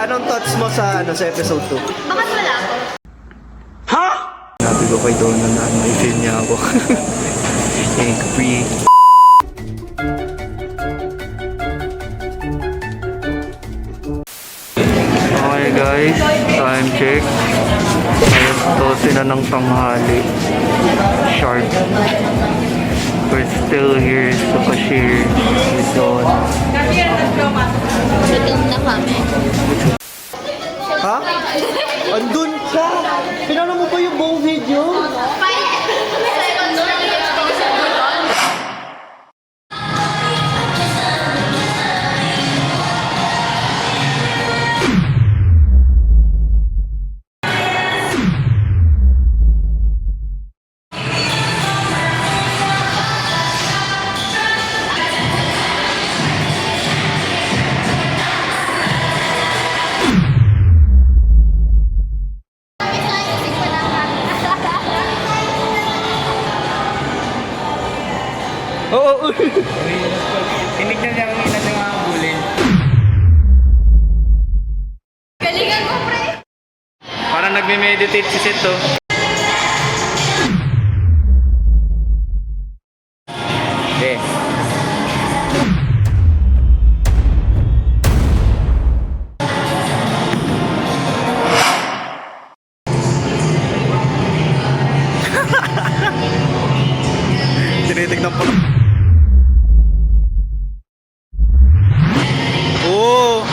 anong thoughts mo sa sa episode 2? Bakit wala ako? Sabi ko kay Donna na may feel niya ako. Yung free. Okay guys, time check. Alas 12 na ng tanghali. Sharp. We're still here sa cashier with Donna. Gutom na kami. Ha? Andun siya! Pinano mo ba yung buong video? 5 seconds na exposure ko doon. Oo. Tinignan niya kung ilan yung mga bulin. Galingan mo, pre! Parang nagme-meditate si Sito. Okay. Tinitignan po. Oo.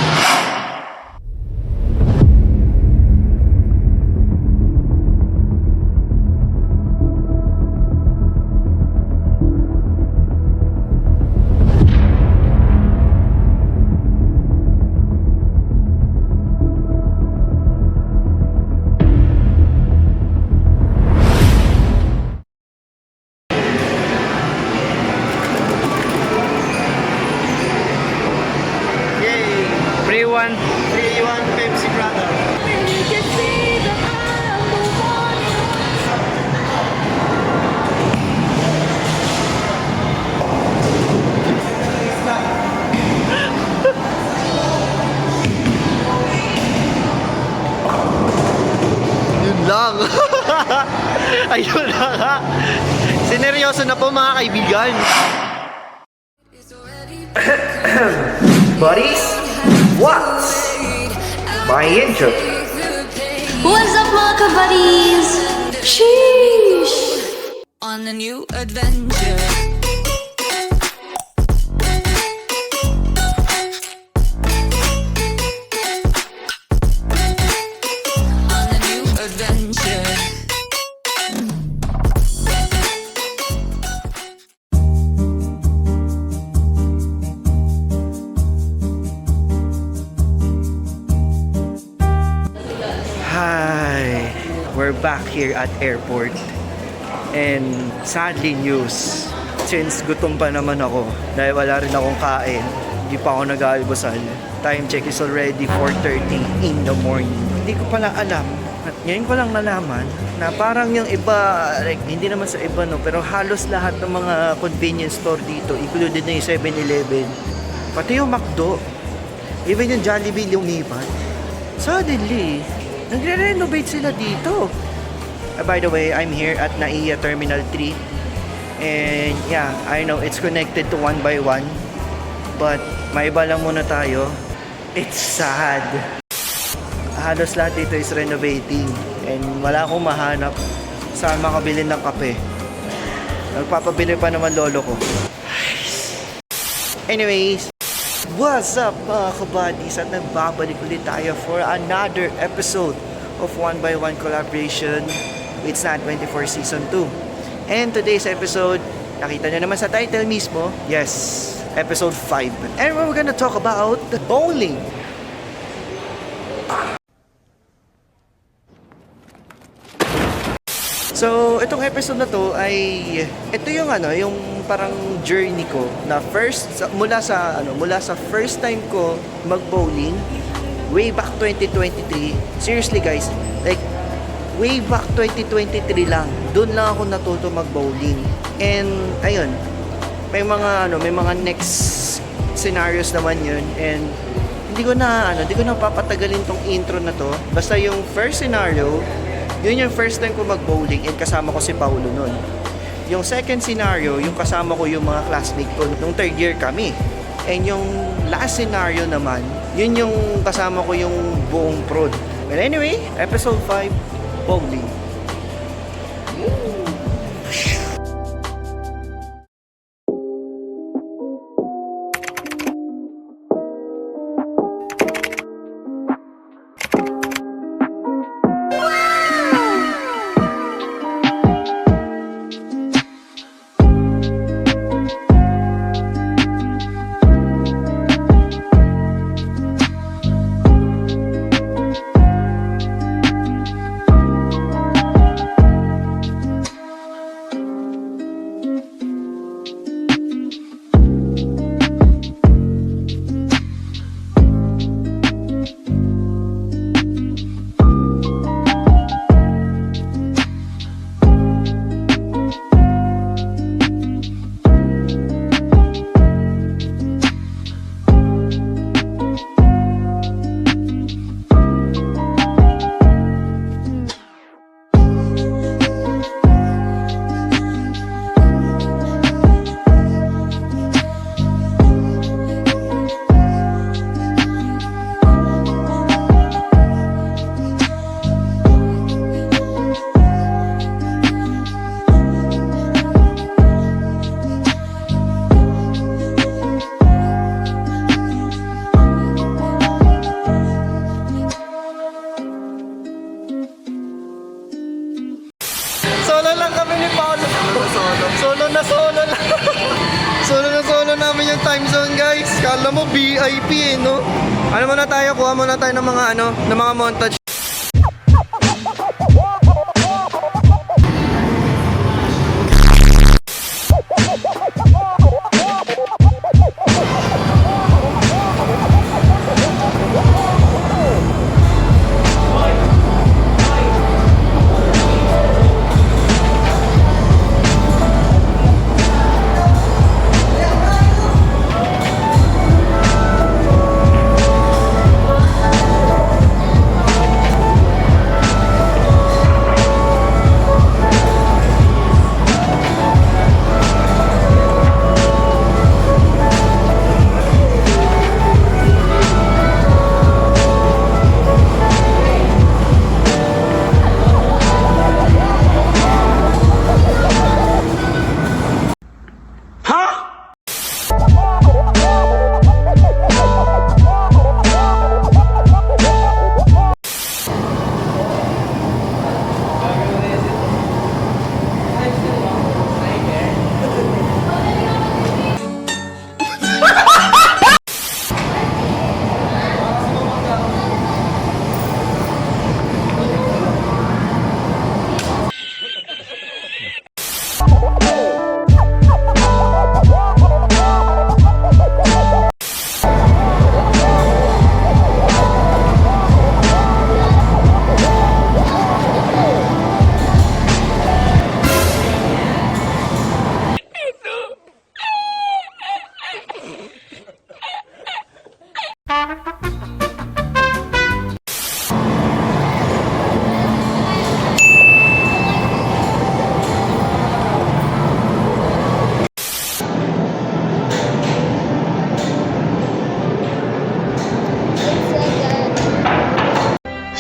Yay! Free one. 3-1 Pepsi brother. Yun lang. Ayun na nga. Sineryoso na po mga kaibigan. Buddies, what's my intro? What's up, mga kabuddies? Sheesh! On a new adventure. On a new adventure. Hi! We're back here at airport. And sadly news, since gutom pa naman ako, dahil wala rin akong kain, hindi pa ako nag-aalmusal. Time check is already 4:30 in the morning. Hindi ko pala alam, at ngayon ko lang nalaman, na parang yung iba, like, hindi naman sa iba no, pero halos lahat ng mga convenience store dito, included na yung 7-Eleven, pati yung McDo, even yung Jollibee lumipat. Suddenly, nagre-renovate sila dito. By the way, I'm here at NAIA Terminal 3. And yeah, I know it's connected to 1 by 1. But may iba lang muna tayo. It's sad. Halos lahat dito is renovating. And wala akong mahanap saan makabili ng kape. Nagpapabili pa naman lolo ko. Anyways, what's up mga kabuddies? At nagbabalik ulit tayo for another episode of 1 by 1 collaboration with Snad 24 Season 2. And today's episode, nakita nyo naman sa title mismo, yes, episode 5. And we're gonna talk about bowling. So, itong episode na to ay ito yung yung parang journey ko na mula sa first time ko mag-bowling way back 2023. Seriously guys, like way back 2023 lang. Doon lang ako natuto mag-bowling. And ayun, may mga next scenarios naman yun, and di ko na papatagalin tong intro na to. Basta yung first scenario, yun yung first time ko mag-bowling and kasama ko si Paulo nun. Yung second scenario, yung kasama ko yung mga classmate ko nung third year kami. And yung last scenario naman, yun yung kasama ko yung buong prod. But anyway, episode 5, bowling. Solo lang kami ni Paolo. Solo na lang. Solo namin yung time zone, guys. Kala mo VIP eh, no? Ano muna tayo? Kuha muna tayo ng mga ng mga montage.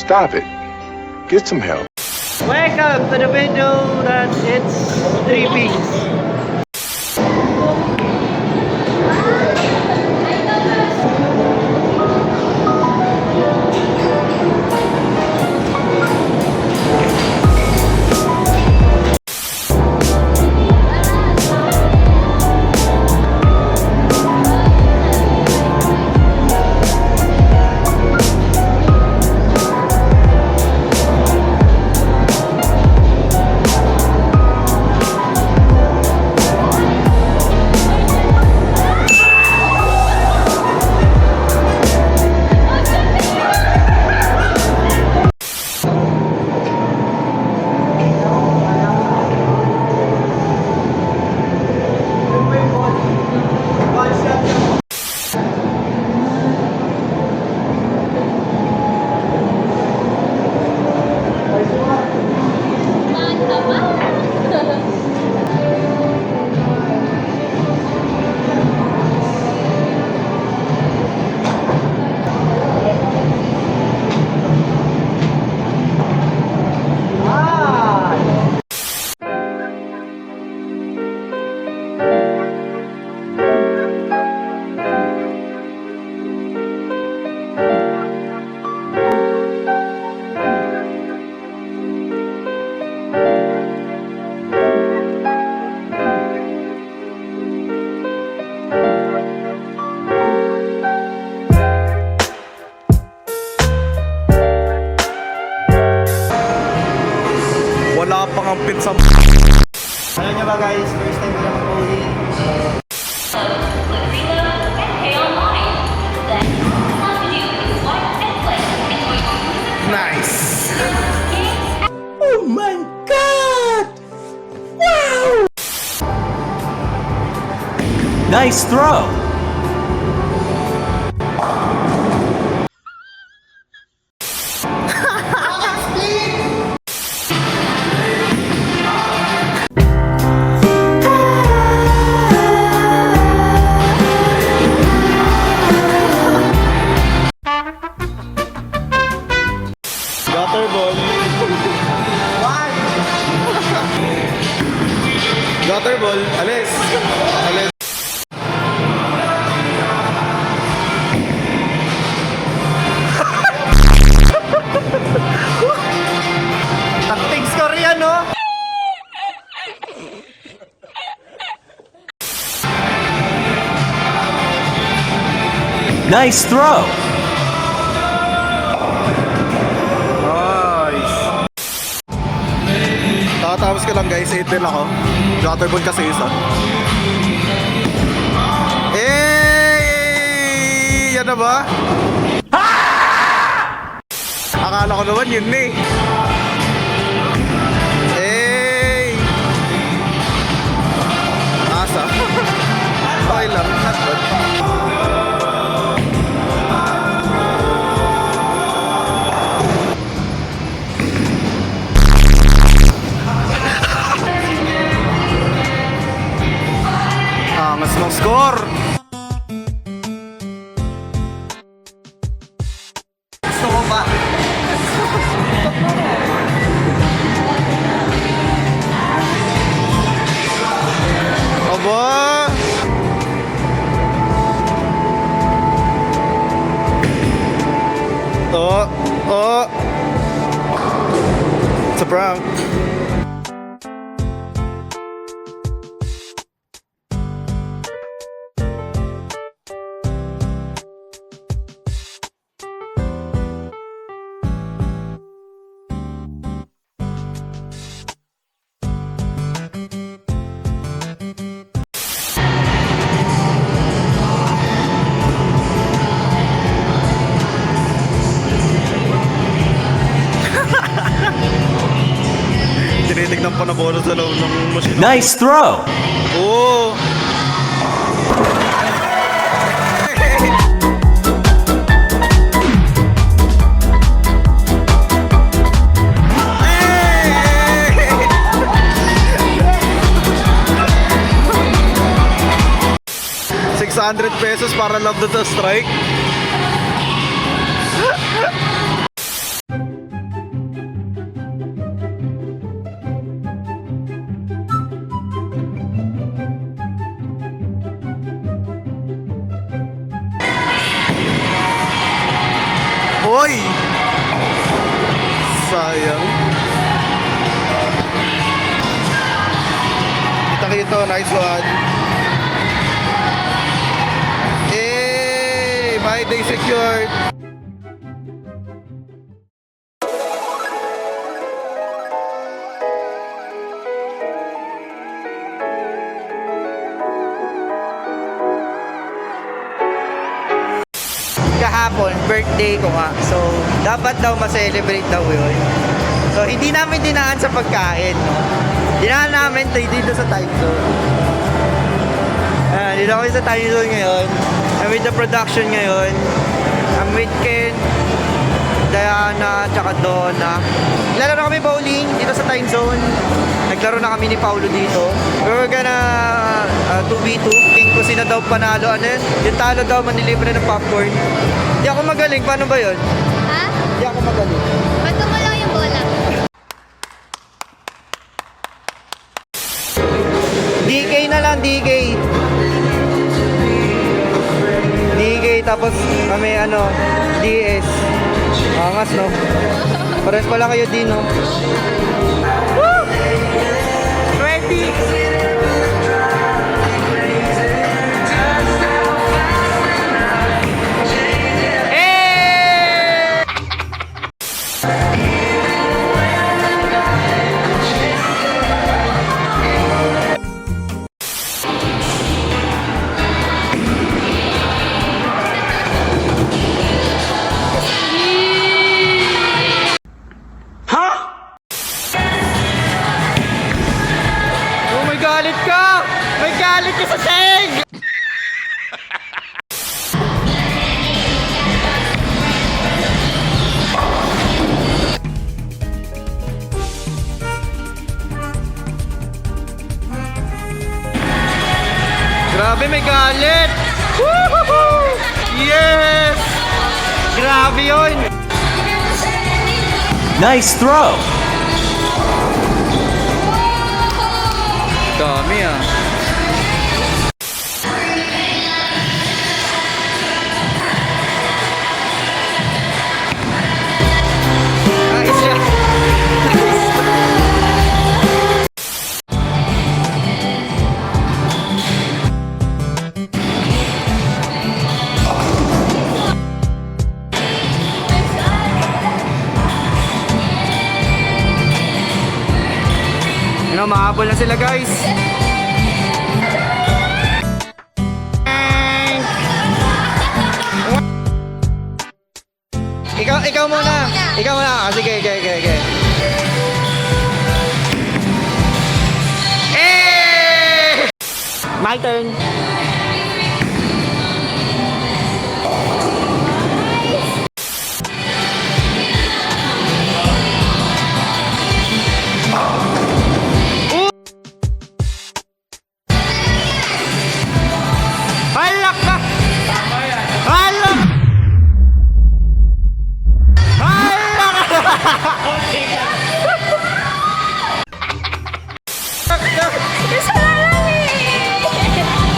Stop it. Get some help. Welcome to the video that it's 3 piece. ba guys? First time ko na mag-bowling. Nice! Oh my God! Wow! Nice throw! Gutter ball. Gutter ball. Alis. Alis. Tactics Korean, no? Nice throw! Nice. Takatapos ko lang guys, 8 din ako. Gutterball kasi isa. Eh, yan na ba? Akala ko naman yun eh. Eh, asa? Okay lang, not bad. Angas ng score! Gusto ko pa. Aba! Oh, oh! It's a prank. Tinitignan pa na bola sa loob ng machine. Nice throw! Oh! ₱600 para love the strike. Hoy! Sayang. Kita-kita, nice one. Eh, my day secured. Kahapon, birthday ko nga. So, dapat daw ma-celebrate daw yun. So, hindi namin dinaan sa pagkain, no? Dinaan namin dito sa time zone. Dito kami sa time zone ngayon. I'm with the production ngayon. I'm with Ken, Diana, tsaka Donna. Naglalaro kami bowling dito sa time zone. Naglaro na kami ni Paulo dito. We're gonna 2v2. Kung sino daw panalo, ano yun? Yung talo daw manilibre ng popcorn. Hindi ako magaling. Paano ba yun? Ha? Hindi ako magaling. Bato mo lang yung bola. DK na lang, DK. DK, tapos kami ano, DS. Angas, no? Pares pala kayo din, no? Woo! 20! Yes! Grabe yun! Nice throw. Dami ah. Nice shot! Ano, mahabol na sila guys. Ikaw muna. Ikaw muna. Ah, sige. Eh! My turn. Halak ka! Halak! Isa na lang eh.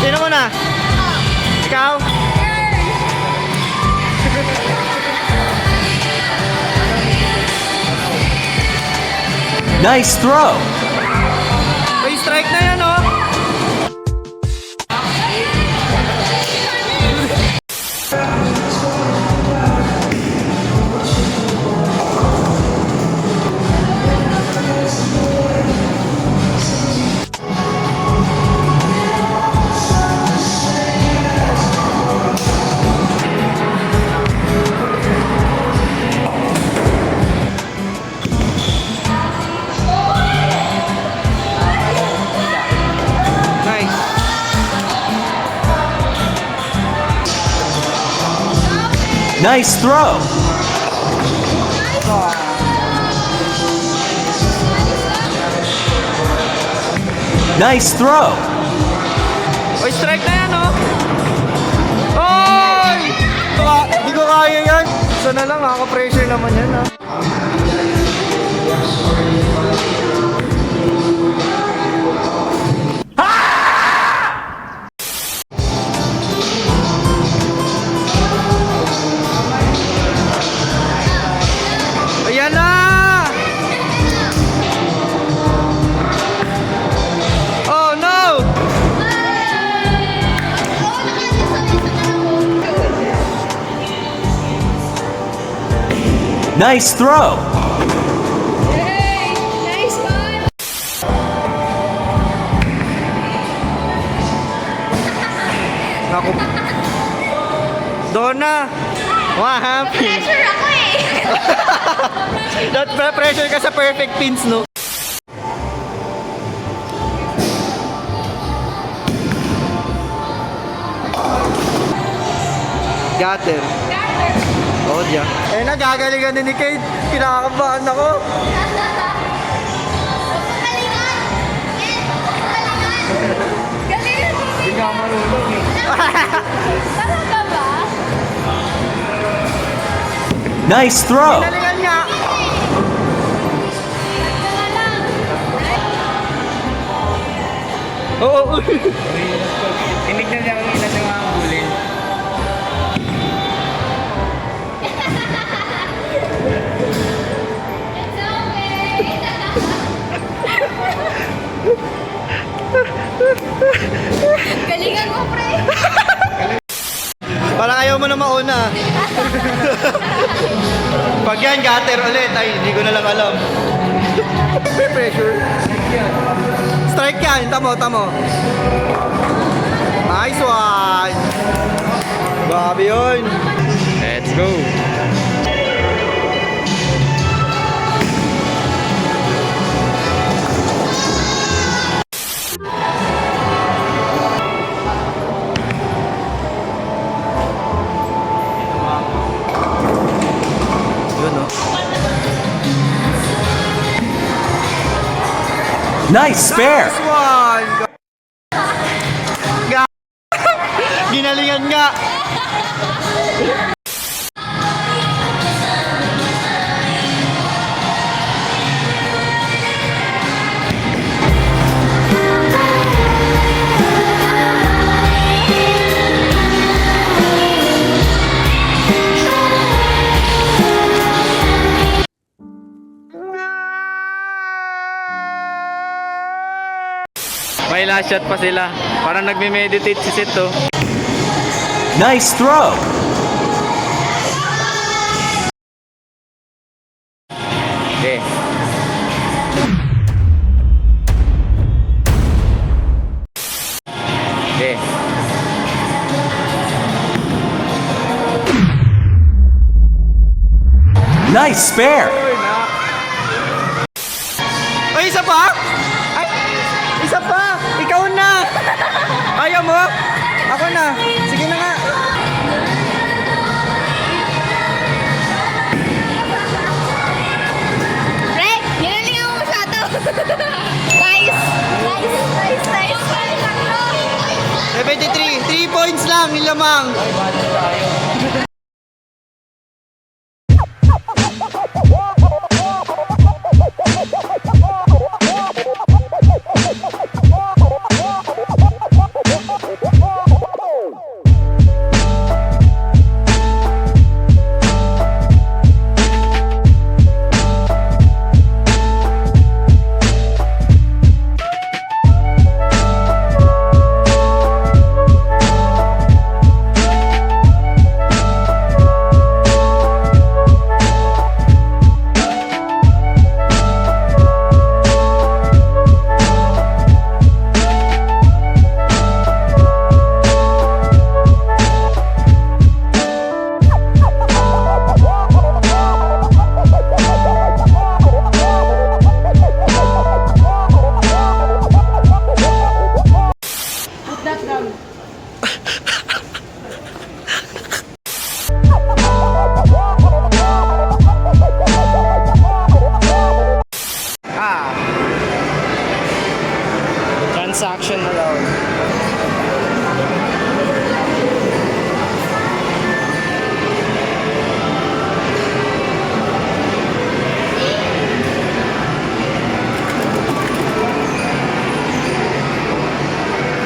Sino muna? Ikaw? Nice throw. May strike na yan, oh! Nice. Nice throw. Nice throw. Oy, strike na yan, oh! Oy! Hindi ko kaya yan. Isa na lang, nakaka-pressure naman yan, ah. Ayan na! Oh no! Nice throw. Hey, nice one. Naku. Donna! What happened? Pressure ako eh. That pressure ka sa perfect pins, no? Gatter. Oh, diyan. Eh, nagagalingan din ni Kate. Kinakabahan ako. Galing. Hindi ka marunong eh. Talaga ba? Nice throw. Galingan nga. Oo. Tinignan niya kung ilan yung mga bulin. Galingan mo, pre. Parang ayaw mo na mauna. Pag yan, gutter ulit. Ay, hindi ko na lang alam. May pressure. Strike yan. Tamo. Nice one. Grabe yun. Let's go. Yun, no? Nice spare. Nice one. Pinagalingan nga. May last shot pa sila. Parang nagme-meditate si Sito. Nice throw. Okay. Okay. Nice spare. Ay, isa pa? Ay, isa pa! Ikaw na! Ayaw mo? Ako na. Sige na nga. Pre, ginalingan mo masyado. Nice. Nice, nice, nice. 73. 3 points lang, yung lamang. Transaction na daw.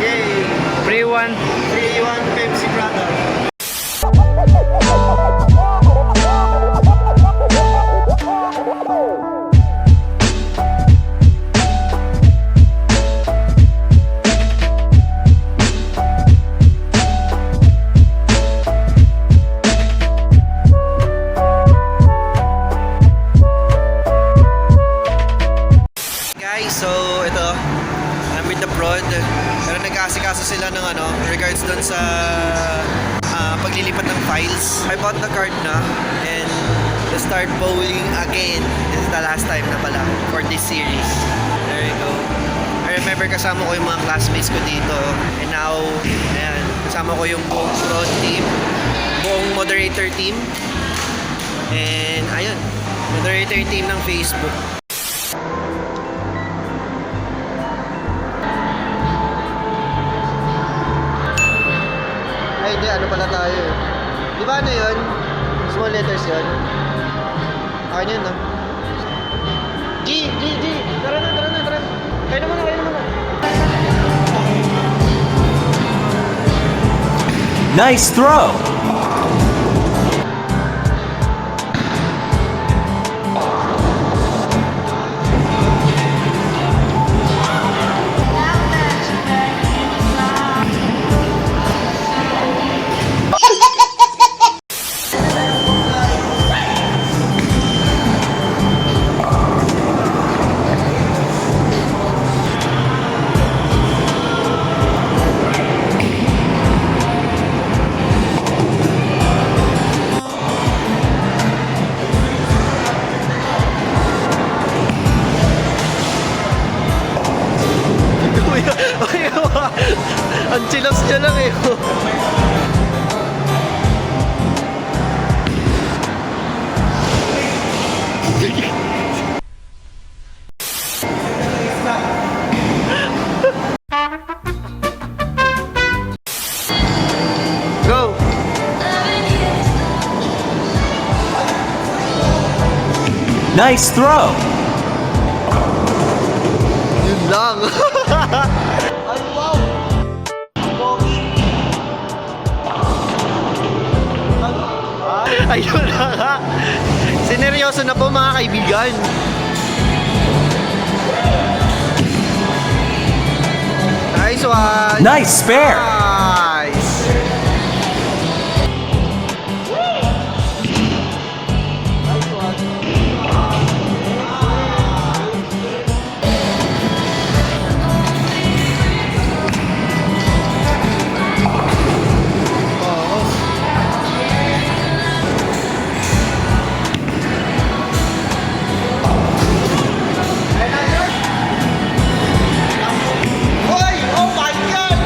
Yay! Free one. 3-1 Pepsi brother. Guys, so ito, I'm with the prod. Pero nag-aasikaso sila ng regards doon sa paglilipat ng files. I bought the card na and to start bowling again. This is the last time na pala for this series. There you go. I remember kasama ko yung mga classmates ko dito. And now, ayan, kasama ko yung buong prod team, buong moderator team. And ayun, moderator team ng Facebook. Ay, hindi. Ano pala tayo eh. Di ba ano yun? Small letters yun? Akin yun, no? G! G! G! Tara na, tara na, tara na. Kayo naman na, kayo naman na. Nice throw. Nice throw. Yun lang. Ay, wow! Ayun na nga. Sineryoso na po mga kaibigan. Nice one! Nice spare. Nice! Oy! Oh my God!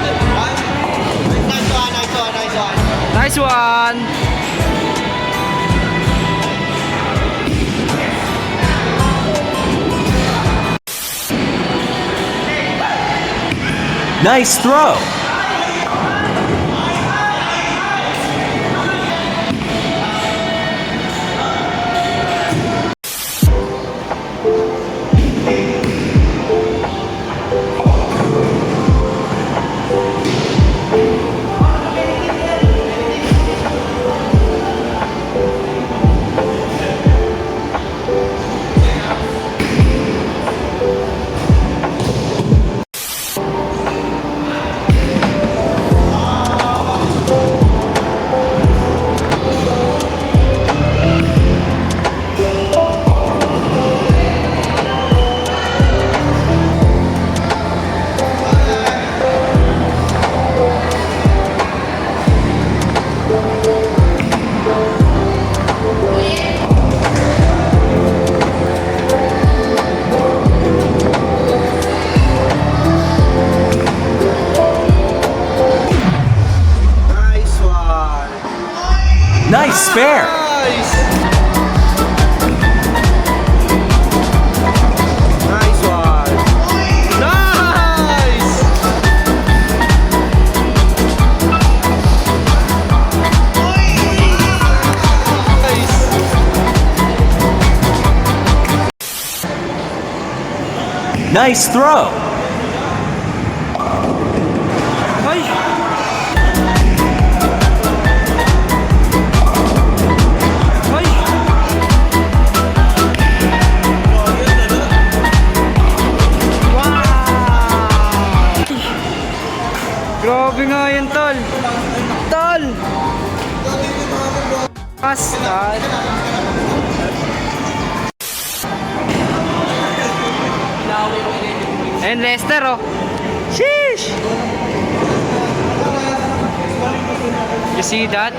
Nice one, nice one, nice one. Nice one! Nice throw. Nice one. Nice spare. Nice! Nice one. Nice! Nice throw. Ay! Ay! Grabe nga yan, tol. Tol! Pas, tol. And Lester, oh. Sheesh! You see that?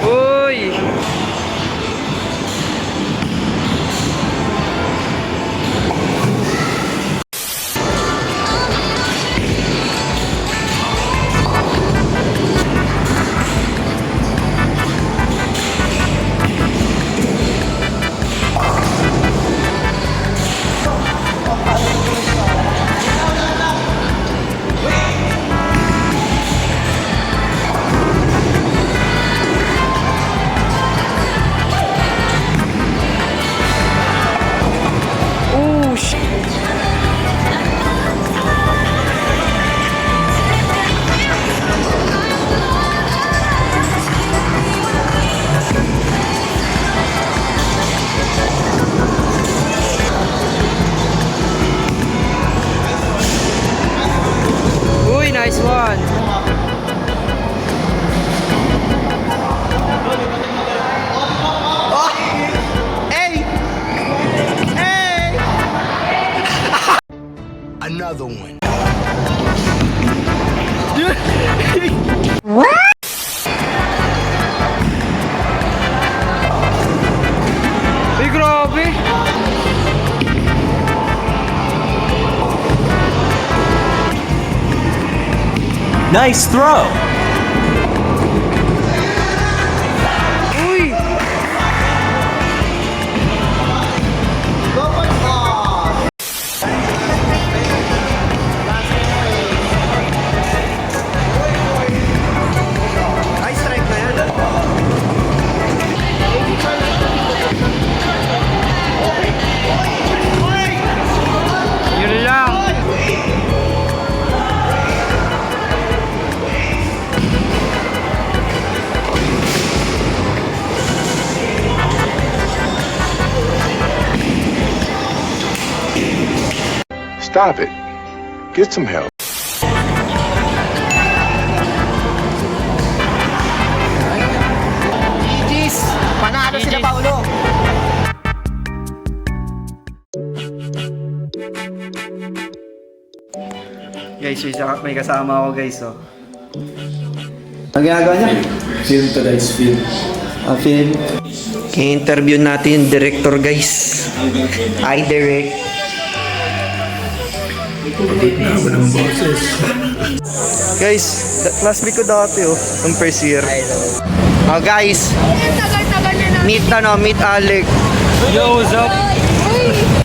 Uy! Oh, shit! Uy, nice one! Hey! Hey! Another one. Uy, grabe! Nice throw. Uy! Stop it. Get some help. GG's! Panalo sila Paulo! Guys, may kasama ako guys, oh. Ang ginagawa niya? Film to guys, film. Film. I-interview natin yung director guys. Hi, Direct. Guys, classmate ko dati, oh. Ang first year. Oh, guys. Tagal-tagal na namin. Meet Alec. Yo, what's up? Uy!